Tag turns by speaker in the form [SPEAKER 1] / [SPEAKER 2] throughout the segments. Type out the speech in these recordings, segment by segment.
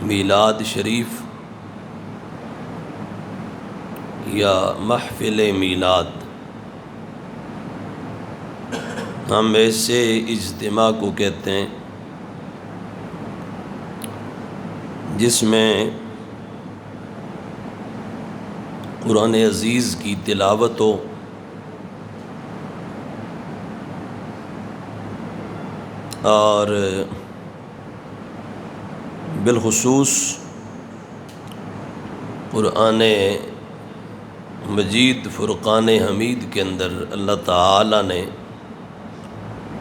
[SPEAKER 1] میلاد شریف یا محفل میلاد، ہم ایسے اجتماع کو کہتے ہیں جس میں قرآن عزیز کی تلاوت ہو، اور بالخصوص قرآن مجید فرقان حمید کے اندر اللہ تعالیٰ نے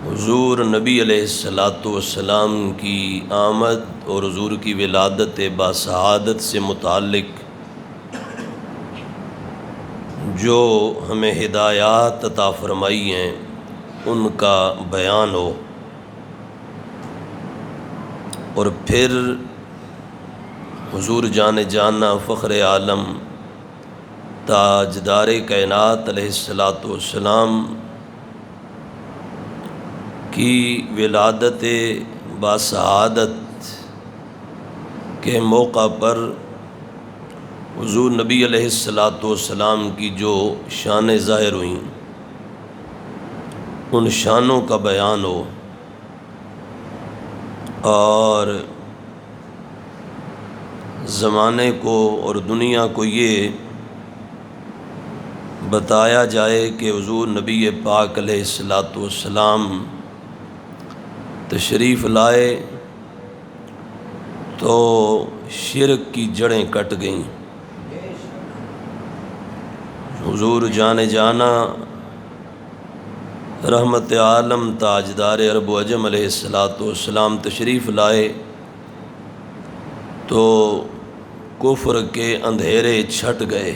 [SPEAKER 1] حضور نبی علیہ السلام کی آمد اور حضور کی ولادت باسعادت سے متعلق جو ہمیں ہدایات عطا فرمائی ہیں ان کا بیان ہو، اور پھر حضور جان جانا فخر عالم تاجدار کائنات علیہ السلام کی ولادت باسعادت کے موقع پر حضور نبی علیہ السلام کی جو شان ظاہر ہوئیں ان شانوں کا بیان ہو، اور زمانے کو اور دنیا کو یہ بتایا جائے کہ حضور نبی پاک علیہ السلام تشریف لائے تو شرک کی جڑیں کٹ گئیں۔ حضور جان جانا رحمت عالم تاجدار عرب و عجم علیہ السلام تشریف لائے تو کفر کے اندھیرے چھٹ گئے۔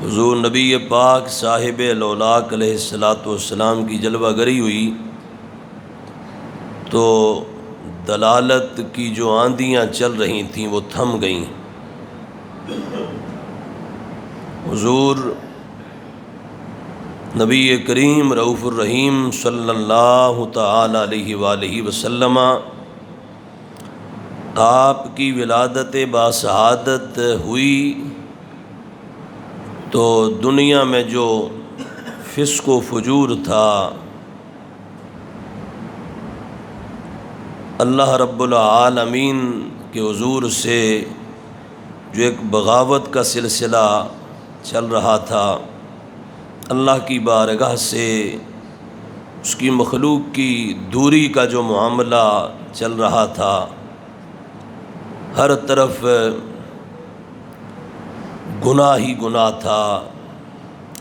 [SPEAKER 1] حضور نبی پاک صاحب الاولاق علیہ السلام کی جلوہ گری ہوئی تو دلالت کی جو آندیاں چل رہی تھیں وہ تھم گئیں۔ حضور نبی کریم رؤوف الرحیم صلی اللہ تعالی علیہ وآلہ وسلم آپ کی ولادت باسعادت ہوئی تو دنیا میں جو فسق و فجور تھا اللہ رب العالمین کے حضور سے جو ایک بغاوت کا سلسلہ چل رہا تھا، اللہ کی بارگاہ سے اس کی مخلوق کی دوری کا جو معاملہ چل رہا تھا، ہر طرف گناہ ہی گناہ تھا،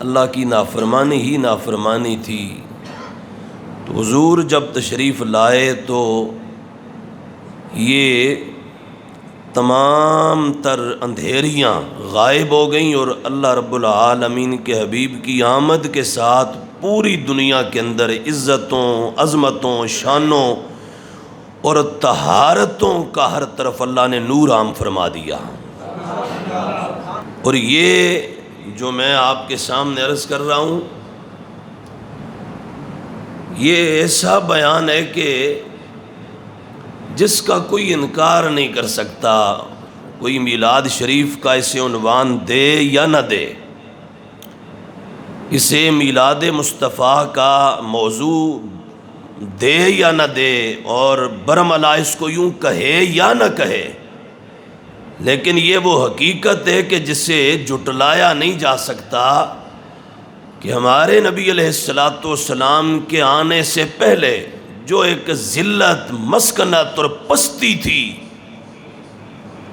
[SPEAKER 1] اللہ کی نافرمانی ہی نافرمانی تھی، تو حضور جب تشریف لائے تو یہ تمام تر اندھیریاں غائب ہو گئیں، اور اللہ رب العالمین کے حبیب کی آمد کے ساتھ پوری دنیا کے اندر عزتوں، عظمتوں، شانوں اور طہارتوں کا ہر طرف اللہ نے نور عام فرما دیا۔ اور یہ جو میں آپ کے سامنے عرض کر رہا ہوں یہ ایسا بیان ہے کہ جس کا کوئی انکار نہیں کر سکتا، کوئی میلاد شریف کا اسے عنوان دے یا نہ دے، اسے میلاد مصطفیٰ کا موضوع دے یا نہ دے، اور برملا اس کو یوں کہے یا نہ کہے، لیکن یہ وہ حقیقت ہے کہ جسے جھٹلایا نہیں جا سکتا کہ ہمارے نبی علیہ السلام کے آنے سے پہلے جو ایک ذلت، مسکنت اور پستی تھی،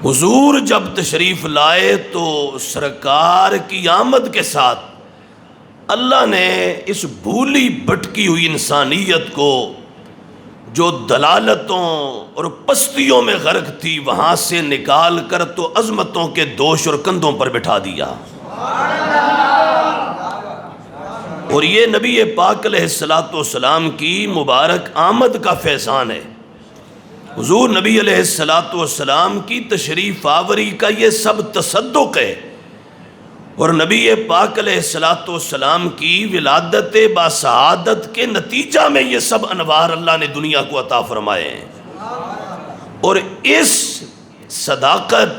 [SPEAKER 1] حضور جب تشریف لائے تو سرکار کی آمد کے ساتھ اللہ نے اس بھولی بھٹکی ہوئی انسانیت کو جو دلالتوں اور پستیوں میں غرق تھی وہاں سے نکال کر تو عظمتوں کے دوش اور کندھوں پر بٹھا دیا۔ اور یہ نبی پاک علیہ السلام کی مبارک آمد کا فیضان ہے۔ حضور نبی علیہ السلام کی تشریف آوری کا یہ سب تصدق ہے، اور نبی پاک علیہ السلام کی ولادت باسعادت کے نتیجہ میں یہ سب انوار اللہ نے دنیا کو عطا فرمائے ہیں۔ اور اس صداقت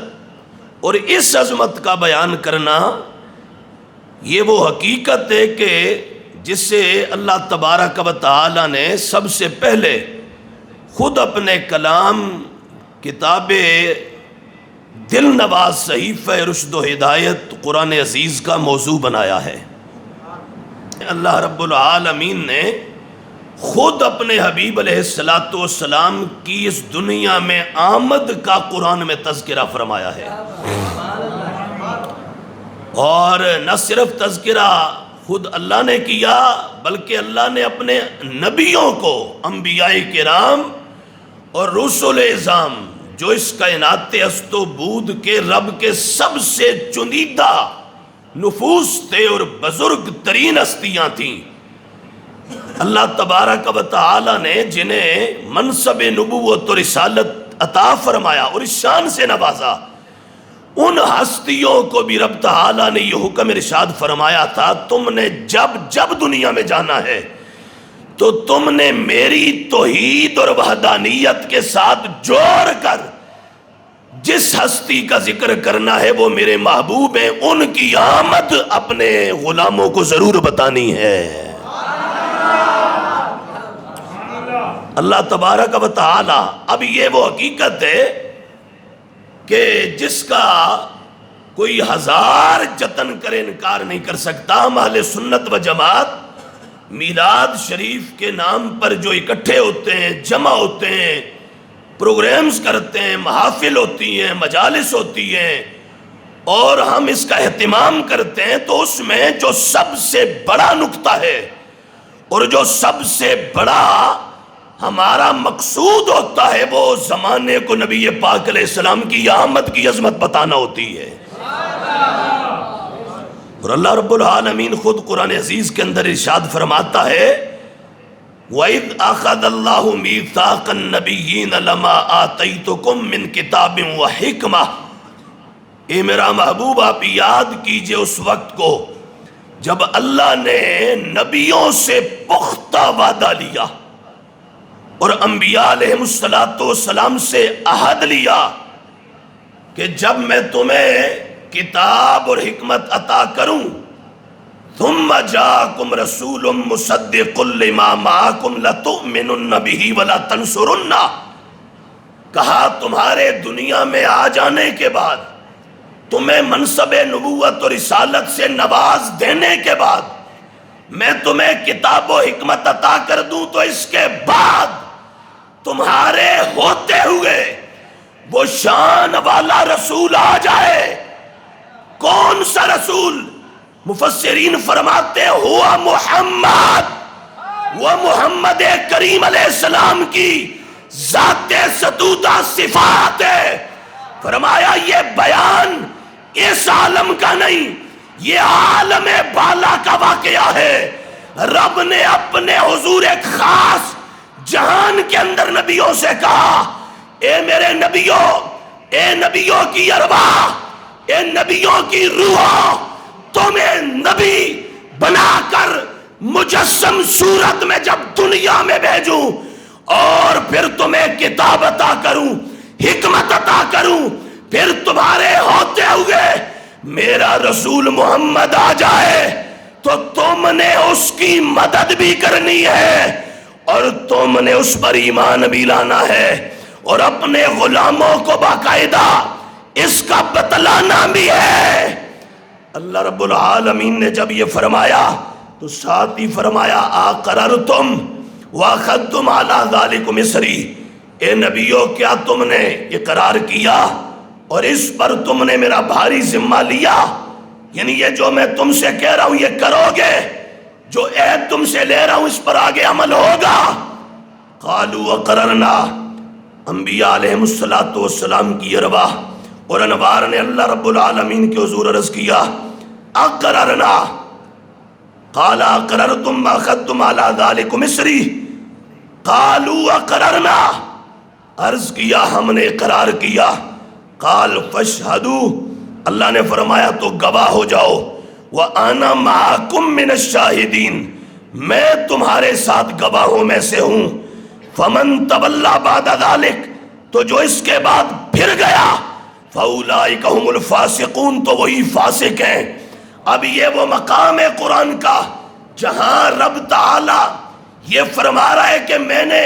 [SPEAKER 1] اور اس عظمت کا بیان کرنا یہ وہ حقیقت ہے کہ جس سے اللہ تبارک و تعالی نے سب سے پہلے خود اپنے کلام کتاب دل نواز صحیفہ رشد و ہدایت قرآن عزیز کا موضوع بنایا ہے۔ اللہ رب العالمین نے خود اپنے حبیب علیہ السلام کی اس دنیا میں آمد کا قرآن میں تذکرہ فرمایا ہے، اور نہ صرف تذکرہ خود اللہ نے کیا بلکہ اللہ نے اپنے نبیوں کو، انبیاء کرام اور رسول اعظام جو اس کائنات ہست و بود کے رب کے سب سے چنیدہ نفوس تھے اور بزرگ ترین ہستیاں تھیں، اللہ تبارک و تعالی نے جنہیں منصب نبوت اور رسالت عطا فرمایا اور اس شان سے نوازا، ان ہستیوں کو بھی رب تعالی نے یہ حکم ارشاد فرمایا تھا، تم نے جب جب دنیا میں جانا ہے تو تم نے میری توحید اور وحدانیت کے ساتھ جوڑ کر جس ہستی کا ذکر کرنا ہے وہ میرے محبوب ہیں، ان کی آمد اپنے غلاموں کو ضرور بتانی ہے۔ اللہ تبارک و تعالی، اب یہ وہ حقیقت ہے کہ جس کا کوئی ہزار جتن کرے انکار نہیں کر سکتا۔ ہم اہل سنت و جماعت میلاد شریف کے نام پر جو اکٹھے ہوتے ہیں، جمع ہوتے ہیں، پروگرامز کرتے ہیں، محافل ہوتی ہیں، مجالس ہوتی ہیں، اور ہم اس کا اہتمام کرتے ہیں، تو اس میں جو سب سے بڑا نقطہ ہے اور جو سب سے بڑا ہمارا مقصود ہوتا ہے وہ زمانے کو نبی پاک علیہ السلام کی آمد کی عظمت بتانا ہوتی ہے۔ اور اللہ رب العالمین خود قرآن عزیز کے اندر ارشاد فرماتا ہے، وَإِذْ أَخَذَ اللَّهُ مِيثَاقَ النَّبِيِّينَ لَمَا آتَيْتُكُم مِّن كِتَابٍ وَحِكْمَةٍ۔ اے میرا محبوب، آپ یاد کیجئے اس وقت کو جب اللہ نے نبیوں سے پختہ وعدہ لیا اور انبیاء علیہ السلام سے عہد لیا کہ جب میں تمہیں کتاب اور حکمت عطا کروں، ثم جاءکم رسول مصدق لما معکم لتؤمنن به ولا تنصرن، کہا تمہارے دنیا میں آ جانے کے بعد، تمہیں منصب نبوت اور رسالت سے نواز دینے کے بعد میں تمہیں کتاب و حکمت عطا کر دوں تو اس کے بعد تمہارے ہوتے ہوئے وہ شان والا رسول آ جائے۔ کون سا رسول؟ مفسرین فرماتے ہوا محمد، وہ محمد کریم علیہ السلام کی ذات ستودہ صفات ہے۔ فرمایا یہ بیان اس عالم کا نہیں، یہ عالم بالا کا واقعہ ہے۔ رب نے اپنے حضور ایک خاص جہان کے اندر نبیوں سے کہا، اے میرے نبیوں، اے نبیوں کی ارواح، اے نبیوں کی روح، تمہیں نبی بنا کر مجسم صورت میں جب دنیا میں بھیجوں اور پھر تمہیں کتاب عطا کروں، حکمت عطا کروں، پھر تمہارے ہوتے ہوئے میرا رسول محمد آ جائے تو تم نے اس کی مدد بھی کرنی ہے اور تم نے اس پر ایمان بھی لانا ہے اور اپنے غلاموں کو باقاعدہ اس کا بتلانا بھی ہے۔ اللہ رب العالمین نے جب یہ فرمایا تو ساتھ ہی فرمایا اقررتم واخذتم علی ذالکم اسری، اے نبیوں کیا تم نے اقرار کیا اور اس پر تم نے میرا بھاری ذمہ لیا، یعنی یہ جو میں تم سے کہہ رہا ہوں یہ کرو گے، جو عہد تم سے لے رہا ہوں اس پر آگے عمل ہوگا؟ قالوا اقررنا، انبیاء علیہ السلام کی ارواح اور انوار نے اللہ رب العالمین کے حضور عرض کیا اقررنا، قال اقررتم اخذتم علی ذالکم اسری، قالوا اقررنا، عرض کیا ہم نے اقرار کیا، قال فاشہدوا، اللہ نے فرمایا تو گواہ ہو جاؤ، وَأَنَا مَعَكُمْ مِنَ الشَّاهِدِينَ، میں تمہارے ساتھ گواہوں میں سے ہوں، فَمَن تَوَلَّى بَعْدَ ذَلِكَ، تو جو اس کے بعد پھر گیا فَأُولَئِكَ هُمُ الْفَاسِقُونَ، تو وہی فاسق ہیں۔ اب یہ وہ مقام ہے قرآن کا جہاں رب تعالی یہ فرما رہا ہے کہ میں نے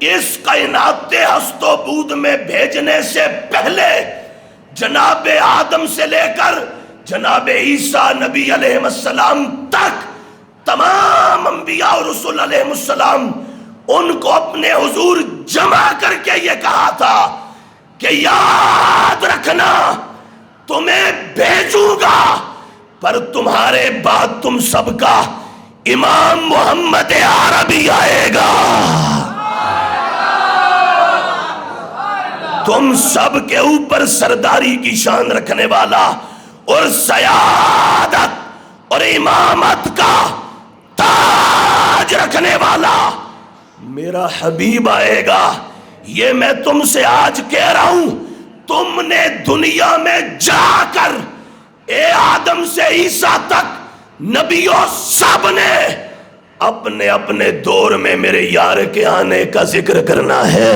[SPEAKER 1] اس کائنات ہست و بود میں بھیجنے سے پہلے جناب آدم سے لے کر جناب عیسیٰ نبی علیہ السلام تک تمام انبیاء اور رسول علیہ السلام ان کو اپنے حضور جمع کر کے یہ کہا تھا کہ یاد رکھنا تمہیں بھیجوں گا، پر تمہارے بعد تم سب کا امام محمد عربی آئے گا، تم سب کے اوپر سرداری کی شان رکھنے والا اور سیادت اور امامت کا تاج رکھنے والا میرا حبیب آئے گا۔ یہ میں تم سے آج کہہ رہا ہوں، تم نے دنیا میں جا کر اے آدم سے عیسیٰ تک نبیوں سب نے اپنے اپنے دور میں میرے یار کے آنے کا ذکر کرنا ہے۔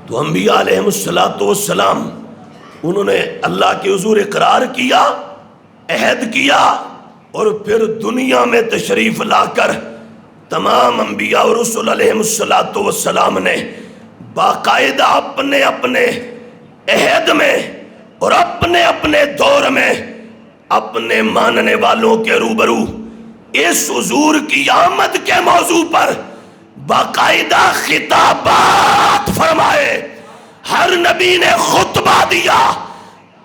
[SPEAKER 1] تو انبیاء علیہ السلام انہوں نے اللہ کے حضور اقرار کیا، عہد کیا، اور پھر دنیا میں تشریف لا کر تمام انبیاء اور رسول علیہ السلام نے باقاعدہ اپنے اپنے عہد میں اور اپنے اپنے دور میں اپنے ماننے والوں کے روبرو اس حضور کی آمد کے موضوع پر باقاعدہ خطابات فرمائے۔ ہر نبی نے خطبہ دیا،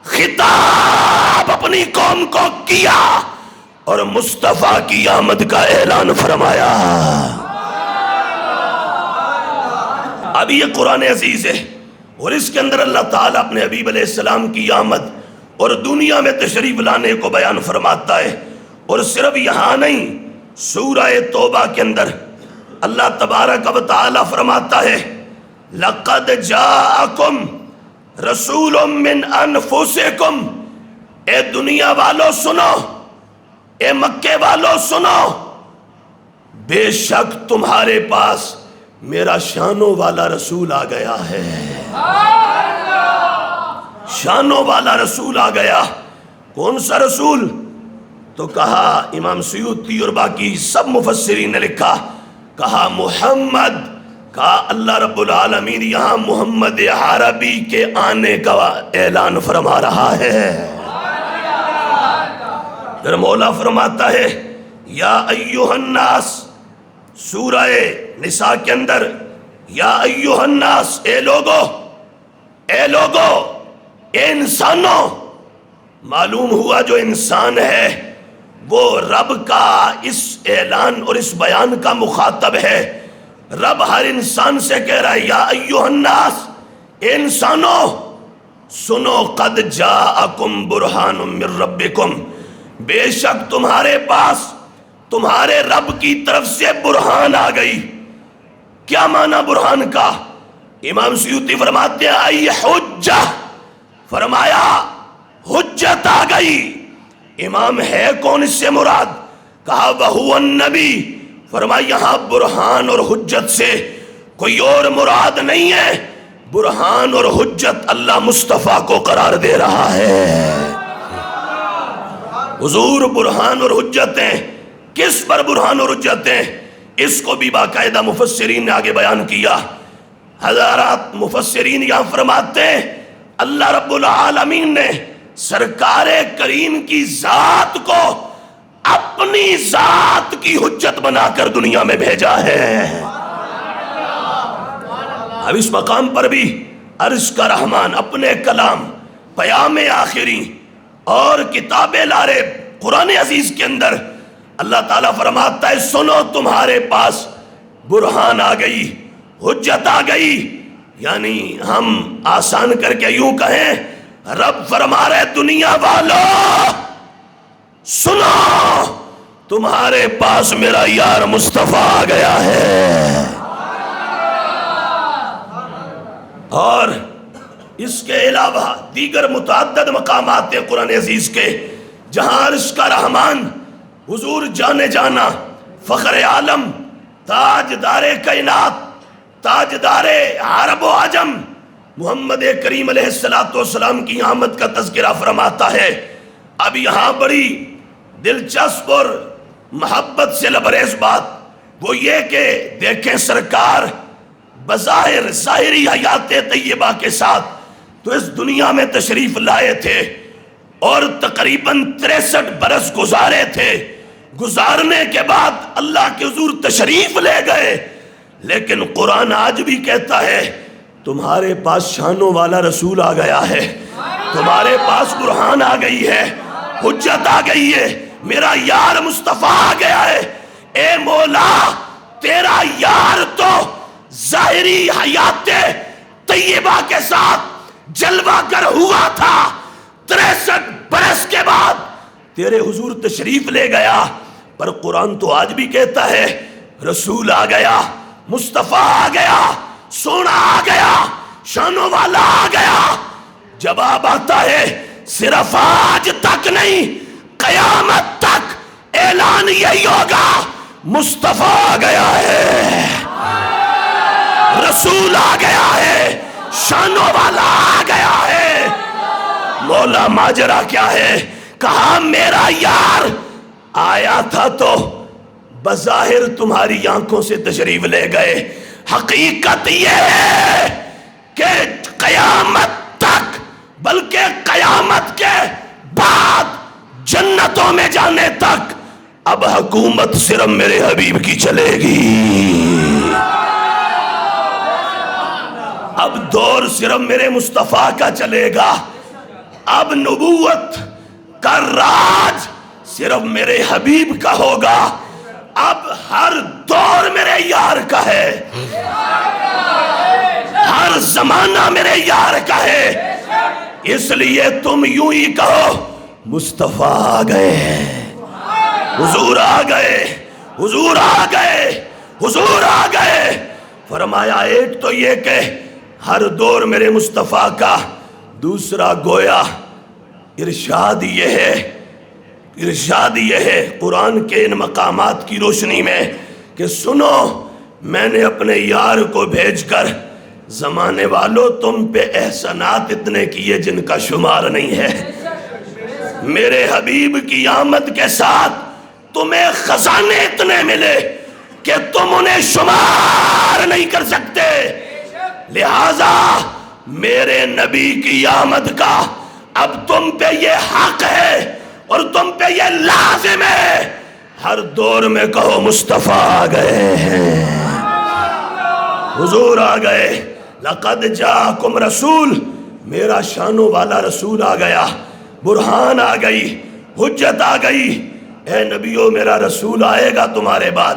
[SPEAKER 1] خطاب اپنی قوم کو کیا اور مصطفیٰ کی آمد کا اعلان فرمایا۔ اب یہ قرآن عزیز ہے اور اس کے اندر اللہ تعالیٰ اپنے حبیب علیہ السلام کی آمد اور دنیا میں تشریف لانے کو بیان فرماتا ہے۔ اور صرف یہاں نہیں، سورہ توبہ کے اندر اللہ تبارک و تعالیٰ فرماتا ہے لَقَدْ جَاءَكُمْ رَسُولٌ مِّنْ أَنفُسِكُمْ، اے دنیا والو سنو، اے مکے والو سنو، بے شک تمہارے پاس میرا شانوں والا رسول آ گیا ہے۔ شانوں والا رسول آ گیا۔ کون سا رسول؟ تو کہا امام سیوطی اور باقی سب مفسرین نے لکھا، کہا محمد، کہا اللہ رب العالمین یہاں محمد عربی کے آنے کا اعلان فرما رہا ہے۔ پھر مولا فرماتا ہے یا ایھا الناس، سورہ نساء کے اندر، یا ایھا الناس، اے لوگو، اے لوگو، اے انسانوں۔ معلوم ہوا جو انسان ہے وہ رب کا اس اعلان اور اس بیان کا مخاطب ہے۔ رب ہر انسان سے کہہ رہا ہے یا ایھا الناس، اے انسانوں سنو، قد جاءکم برہان من ربکم، بے شک تمہارے پاس تمہارے رب کی طرف سے برہان آ گئی۔ کیا معنی برہان کا؟ امام سیوطی فرماتے ہیں ای حجہ، فرمایا حجت آ گئی۔ امام ہے کون اس سے مراد؟ کہا وہو النبی، فرمایا یہاں برہان اور حجت سے کوئی اور مراد نہیں ہے، برہان اور حجت اللہ مصطفیٰ کو قرار دے رہا ہے۔ حضور برہان اور حجتیں، کس پر برہان اور حجتیں؟ اس کو بھی باقاعدہ مفسرین نے آگے بیان کیا۔ حضرات مفسرین یہاں فرماتے ہیں اللہ رب العالمین نے سرکار کریم کی ذات کو اپنی ذات کی حجت بنا کر دنیا میں بھیجا ہے۔ اب اس مقام پر بھی عرش کا رحمان اپنے کلام پیام آخری اور کتاب لارے قرآن عزیز کے اندر اللہ تعالیٰ فرماتا ہے سنو تمہارے پاس برہان آ گئی، حجت آ گئی۔ یعنی ہم آسان کر کے یوں کہیں، رب فرما رہے دنیا والو سنو، تمہارے پاس میرا یار مصطفیٰ آ گیا ہے۔ اور اس کے علاوہ دیگر متعدد مقامات ہیں قرآن عزیز کے جہاں عرش کا رحمان، حضور جانے جانا، فخر عالم، تاجدار کائنات، تاجدار عرب و عجم محمد کریم علیہ السلام کی آمد کا تذکرہ فرماتا ہے۔ اب یہاں بڑی دلچسپ اور محبت سے لبریز بات وہ یہ کہ دیکھیں سرکار بظاہر ظاہری حیات طیبہ کے ساتھ تو اس دنیا میں تشریف لائے تھے اور تقریباً 63 برس گزارے تھے۔ گزارنے کے بعد اللہ کے حضور تشریف لے گئے، لیکن قرآن آج بھی کہتا ہے تمہارے پاس شانوں والا رسول آ گیا ہے، تمہارے پاس برہان آ گئی ہے، حجت آ گئی ہے، میرا یار مصطفیٰ آ گیا ہے۔ اے مولا تیرا یار تو ظاہری حیات طیبہ کے ساتھ جلوہ گر ہوا تھا، 63 برس کے بعد تیرے حضور تشریف لے گیا، پر قرآن تو آج بھی کہتا ہے رسول آ گیا، مصطفیٰ آ گیا، سونا آ گیا، شانوں والا آ گیا۔ جواب آتا ہے صرف آج تک نہیں، قیامت تک اعلان یہی ہوگا مصطفیٰ آ گیا ہے، رسول آ گیا ہے، شانوں والا آ گیا ہے۔ مولا ماجرا کیا ہے؟ کہا میرا یار آیا تھا تو بظاہر تمہاری آنکھوں سے تشریف لے گئے، حقیقت یہ ہے کہ قیامت تک بلکہ قیامت کے بعد جنتوں میں جانے تک اب حکومت صرف میرے حبیب کی چلے گی، اب دور صرف میرے مصطفیٰ کا چلے گا، اب نبوت کا راج صرف میرے حبیب کا ہوگا، اب ہر دور میرے یار کا ہے، ہر زمانہ میرے یار کا ہے۔ اس لیے تم یوں ہی کہو مصطفیٰ آ گئے، حضور آ گئے، حضور آ گئے، حضور آ گئے۔ فرمایا ایک تو یہ کہ ہر دور میرے مصطفیٰ کا، دوسرا گویا ارشاد یہ ہے، ارشاد یہ ہے قرآن کے ان مقامات کی روشنی میں کہ سنو میں نے اپنے یار کو بھیج کر زمانے والوں تم پہ احسانات اتنے کیے جن کا شمار نہیں ہے۔ میرے حبیب کی آمد کے ساتھ تمہیں خزانے اتنے ملے کہ تم انہیں شمار نہیں کر سکتے، لہذا میرے نبی کی آمد کا اب تم پہ یہ حق ہے اور تم پہ یہ لازم ہے، ہر دور میں کہو مصطفیٰ آ گئے ہیں، حضور آ گئے۔ لقد جاءکم رسول، میرا شانوں والا رسول آ گیا، برہان آ گئی، حجت آ گئی۔ اے نبیو میرا رسول آئے گا تمہارے بعد،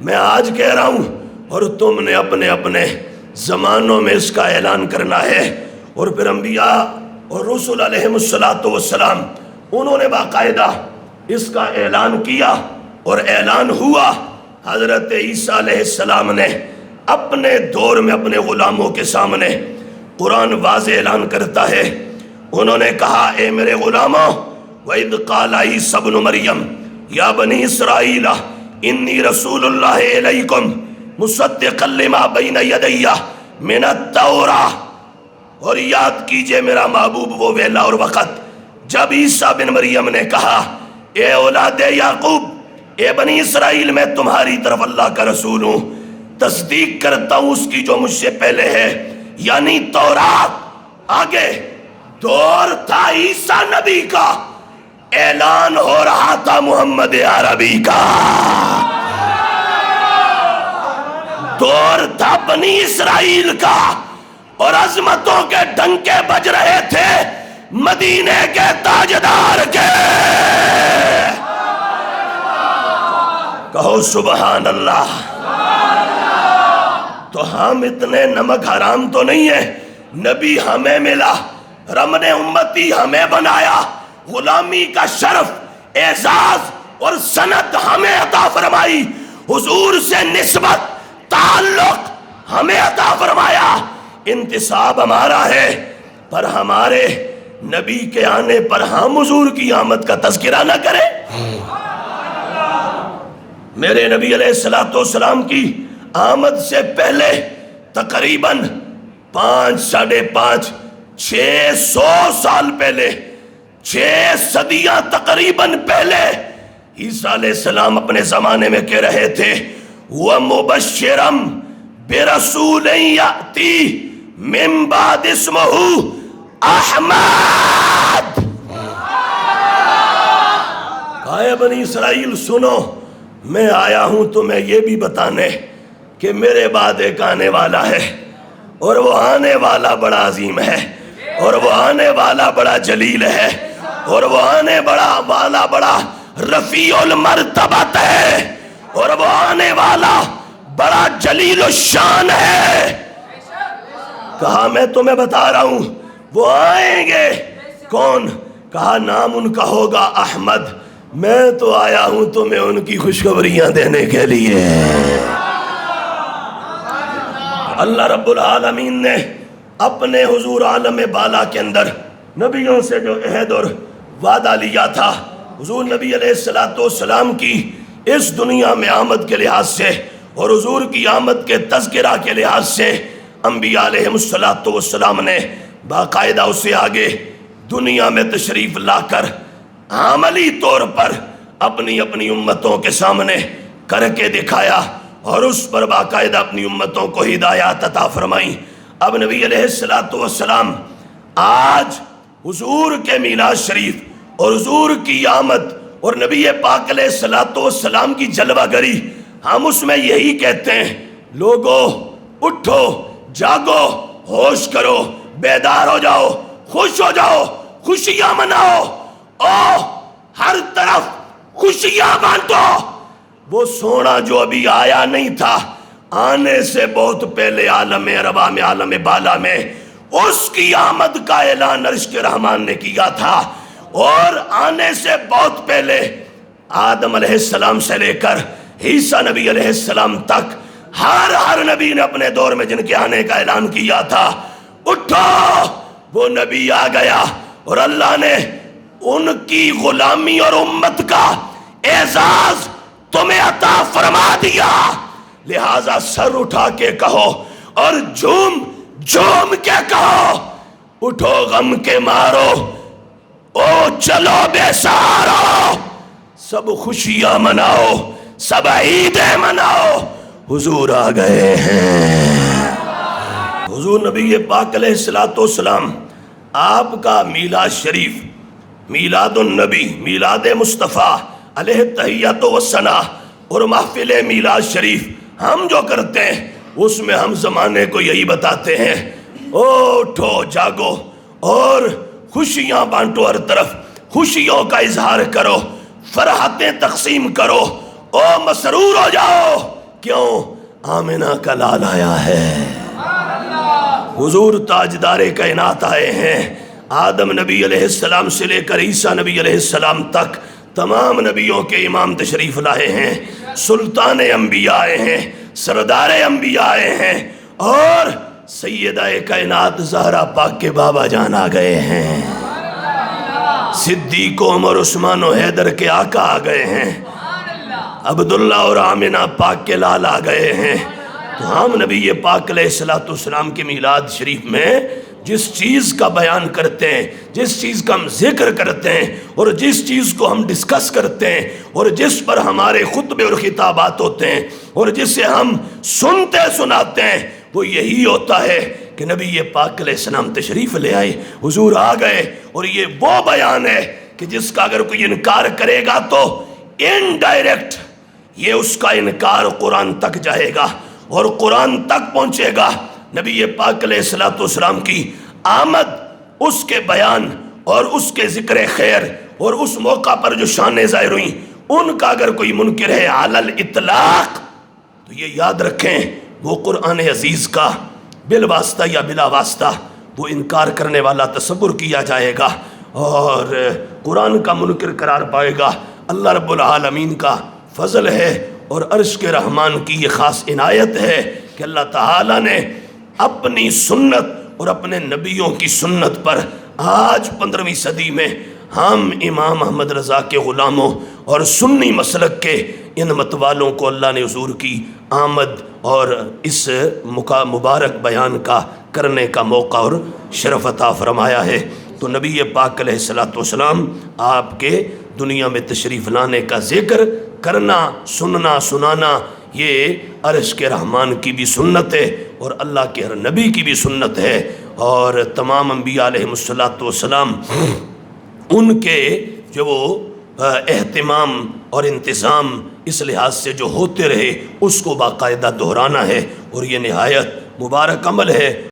[SPEAKER 1] میں آج کہہ رہا ہوں اور تم نے اپنے اپنے زمانوں میں اس کا اعلان کرنا ہے۔ اور پھر انبیاء اور رسول علیہم السلام انہوں نے باقاعدہ اس کا اعلان کیا اور اعلان ہوا۔ حضرت عیسیٰ علیہ السلام نے اپنے دور میں اپنے غلاموں کے سامنے قرآن واضح اعلان کرتا ہے، انہوں نے کہا اے میرے غلاموں وَإِذْ قَالَ عِيسَى ابْنُ مَرْيَمَ يَا بَنِي إِسْرَائِيلَ إِنِّي رَسُولُ اللَّهِ إِلَيْكُمْ مُصَدِّقًا لِمَا بَيْنَ يَدَيَّ مِنَ التَّوْرَاةِ۔ اور یاد کیجئے میرا محبوب وہ ویلا اور وقت جب عیسیٰ بن مریم نے کہا اے اولاد یعقوب، اے بنی اسرائیل، میں تمہاری طرف اللہ کا رسول ہوں، تصدیق کرتا ہوں اس کی جو مجھ سے پہلے ہے، یعنی تورات۔ آگے دور تھا عیسیٰ نبی کا، اعلان ہو رہا تھا محمد عربی کا، دور تھا بنی اسرائیل کا، اور عظمتوں کے ڈنکے بج رہے تھے مدینے کے تاجدار کے۔ کہو سبحان اللہ۔ تو ہم اتنے نمک حرام تو نہیں ہیں، نبی ہمیں ملا، رب نے امتی ہمیں بنایا، غلامی کا شرف، اعزاز اور سند ہمیں عطا فرمائی، حضور سے نسبت، تعلق ہمیں عطا فرمایا، انتصاب ہمارا ہے، پر ہمارے نبی کے آنے پر ہم حضور کی آمد کا تذکرہ نہ کریں۔ میرے نبی علیہ الصلوۃ والسلام کی آمد سے پہلے تقریباً 5، 600 سال پہلے، 6 صدیاں تقریباً پہلے عیسیٰ علیہ السلام اپنے زمانے میں کہہ رہے تھے وَمُبَشِّرًا بِرَسُولٍ يَأْتِي مِن بَعْدِ اسْمُهُ احمد۔ کہا بنی اسرائیل سنو، میں آیا ہوں تمہیں یہ بھی بتانے کہ میرے بعد ایک آنے والا ہے، اور وہ آنے والا بڑا عظیم ہے، اور وہ آنے والا بڑا جلیل ہے، اور وہ آنے والا بڑا رفیع المرتبت ہے، اور وہ آنے والا بڑا جلیل الشان ہے۔ کہا میں تمہیں بتا رہا ہوں وہ آئیں گے، کون؟ کہا نام ان کا ہوگا احمد۔ میں تو آیا ہوں تمہیں ان کی خوشخبریاں دینے کے لیے۔ اللہ رب العالمین نے اپنے حضور عالم بالا کے اندر نبیوں سے جو عہد اور وعدہ لیا تھا، حضور نبی علیہ السلام کی اس دنیا میں آمد کے لحاظ سے اور حضور کی آمد کے تذکرہ کے لحاظ سے انبیاء علیہ السلام نے باقاعدہ اسے آگے دنیا میں تشریف لا کر عملی طور پر اپنی امتوں کے سامنے کر کے دکھایا، اور اس پر باقاعدہ اپنی امتوں کو ہدایات عطا فرمائی۔ اب نبی علیہ السلام آج حضور کے میلاد شریف اور حضور کی آمد اور نبی پاک علیہ السلام کی جلوہ گری، ہم اس میں یہی کہتے ہیں لوگو اٹھو، جاگو، ہوش کرو، بیدار ہو جاؤ، خوش ہو جاؤ، خوشیاں مناؤ، ہر طرف خوشیاں بانٹو۔ وہ سونا جو ابھی آیا نہیں تھا، آنے سے بہت پہلے عالم عربا میں، عالم بالا میں اس کی آمد کا اعلان عرش کے رحمان نے کیا تھا، اور آنے سے بہت پہلے آدم علیہ السلام سے لے کر عیسیٰ نبی علیہ السلام تک ہر نبی نے اپنے دور میں جن کے آنے کا اعلان کیا تھا۔ اٹھو، وہ نبی آ گیا، اور اللہ نے ان کی غلامی اور امت کا اعزاز تمہیں عطا فرما دیا، لہٰذا سر اٹھا کے کہو اور جھوم کے کہو، اٹھو غم کے مارو، او چلو بے سہارو، سب خوشیاں مناؤ، سب عیدیں مناؤ، حضور آ گئے ہیں۔ حضور نبی پاک علیہ السلام آپ کا میلاد شریف، میلاد النبی، میلاد مصطفیٰ علیہ تحیت و ثنا، اور محفل میلاد شریف ہم جو کرتے ہیں اس میں ہم زمانے کو یہی بتاتے ہیں اٹھو جاگو اور خوشیاں بانٹو، ہر طرف خوشیوں کا اظہار کرو، فرحتیں تقسیم کرو، او مسرور ہو جاؤ، کیوں؟ آمنہ کا لال آیا ہے، حضور تاجدار کائنات آئے ہیں۔ آدم نبی علیہ السلام سے لے کر عیسیٰ نبی علیہ السلام تک تمام نبیوں کے امام تشریف لائے ہیں، سلطان انبیاء آئے ہیں، سردار انبیاء آئے ہیں، اور سیدہ کائنات زہرا پاک کے بابا جان آ گئے ہیں، صدیق عمر عثمان و حیدر کے آقا آ گئے ہیں، عبداللہ اور آمنہ پاک کے لال آ گئے ہیں۔ تو ہم نبی پاک علیہ السلام کے میلاد شریف میں جس چیز کا بیان کرتے ہیں، جس چیز کا ہم ذکر کرتے ہیں، اور جس چیز کو ہم ڈسکس کرتے ہیں، اور جس پر ہمارے خطبے اور خطابات ہوتے ہیں، اور جسے ہم سنتے سناتے ہیں، وہ یہی ہوتا ہے کہ نبی پاک علیہ السلام تشریف لے آئے، حضور آ گئے، اور یہ وہ بیان ہے کہ جس کا اگر کوئی انکار کرے گا تو انڈائریکٹ یہ اس کا انکار قرآن تک جائے گا، اور قرآن تک پہنچے گا۔ نبی پاک علیہ السلام کی آمد، اس کے بیان اور اس کے ذکر خیر اور اس موقع پر جو شانیں ظاہر ہوئیں، ان کا اگر کوئی منکر ہے علی الاطلاق تو یہ یاد رکھیں وہ قرآن عزیز کا بالواسطہ یا بلا واسطہ وہ انکار کرنے والا تصور کیا جائے گا، اور قرآن کا منکر قرار پائے گا۔ اللہ رب العالمین کا فضل ہے اور عرش کے رحمان کی یہ خاص عنایت ہے کہ اللہ تعالیٰ نے اپنی سنت اور اپنے نبیوں کی سنت پر آج 15ویں صدی میں ہم امام احمد رضا کے غلاموں اور سنی مسلک کے ان متوالوں کو اللہ نے حضور کی آمد اور اس مبارک بیان کا کرنے کا موقع اور شرف عطا فرمایا ہے۔ تو نبی پاک علیہ الصلوۃ والسلام آپ کے دنیا میں تشریف لانے کا ذکر کرنا، سننا، سنانا، یہ عرش کے رحمان کی بھی سنت ہے اور اللہ کے ہر نبی کی بھی سنت ہے۔ اور تمام انبیاء علیہ الصلوۃ والسلام ان کے جو وہ اہتمام اور انتظام اس لحاظ سے جو ہوتے رہے اس کو باقاعدہ دہرانا ہے، اور یہ نہایت مبارک عمل ہے۔